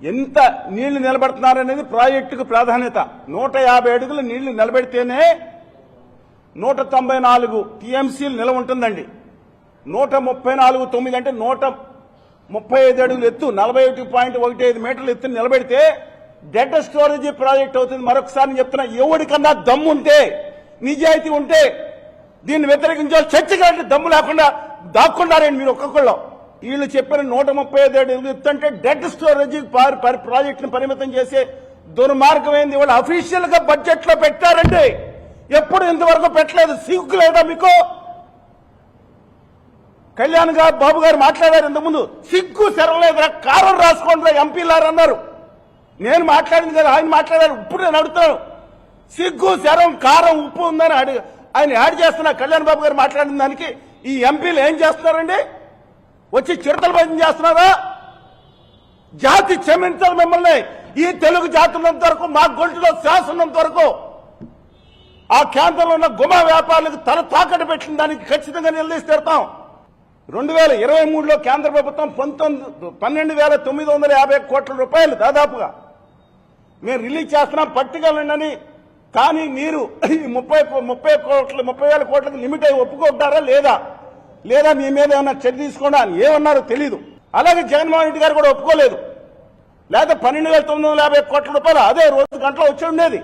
ఎంత నీళ్లు నిలబెడుతున్నారనేది ప్రాజెక్టుకు ప్రాధాన్యత. 150 అడుగులు నీళ్లు నిలబెడితేనే 194 టీఎంసీలు నిలవ ఉంటుందండి. 134.9 అంటే 135 అడుగులు ఎత్తు, 41.15 మీటర్లు ఎత్తు నిలబెడితే డెడ్ స్టోరేజ్ ప్రాజెక్ట్ అవుతుంది. మరొకసారి చెప్తున్నా, ఎవరికన్నా దమ్ము ఉంటే, నిజాయితీ ఉంటే దీన్ని వ్యతిరేకించాలి. చర్చకి దమ్ము లేకుండా దాక్కున్నారండి మీరు ఒక్కొక్కళ్ళు. వీళ్ళు చెప్పిన 135 అడుగులు ఎత్తు అంటే డెడ్ స్టోరేజ్ ప్రాజెక్టును పరిమితం చేసే దుర్మార్గమైంది. వాళ్ళు అఫీషియల్ గా బడ్జెట్ లో పెట్టారండి, ఎప్పుడు ఇంతవరకు పెట్టలేదు. సిగ్గు లేదా మీకు? కళ్యాణ్ గారు బాబు గారు మాట్లాడారు ఇంతకుముందు, సిగ్గు సెరవలేదురా, కారం రాసుకోండి ఎంపీలారు అన్నారు. నేను మాట్లాడింది కదా, ఆయన మాట్లాడారు. ఇప్పుడు నేను అడుగుతాను, సిగ్గు శరం కారం ఉప్పు ఉందని ఆయన యాడ్ చేస్తున్నా. కళ్యాణ్ బాబు గారు మాట్లాడిన దానికి ఈ ఎంపీలు ఏం చేస్తున్నారండి? వచ్చి చిరతలు భజన చేస్తున్నారా? జాతి క్షమించాలి మిమ్మల్ని. ఈ తెలుగు జాతి ఉన్నంత వరకు, మా గొంతులో శ్వాస ఉన్నంత వరకు ఆ కేంద్రంలో ఉన్న గుమా వ్యాపారులకు తల తాకట్టు పెట్టిన దానికి ఖచ్చితంగా నిలదీసి తీరుతాం. 2023లో కేంద్ర ప్రభుత్వం 12,950 కోట్ల రూపాయలు దాదాపుగా మేము రిలీజ్ చేస్తున్నాం, పట్టుకెళ్ళండి. కానీ మీరు 30,000 కోట్లకు లిమిట్ అయి ఒప్పుకుంటారా లేదా మీ మీద ఏమన్నా చర్య తీసుకోండి అని ఏమన్నారో తెలీదు. అలాగే జగన్మోహన్ రెడ్డి గారు కూడా ఒప్పుకోలేదు. లేదా 12,950 కోట్ల రూపాయలు అదే రోజు గంటలో వచ్చి ఉండేది.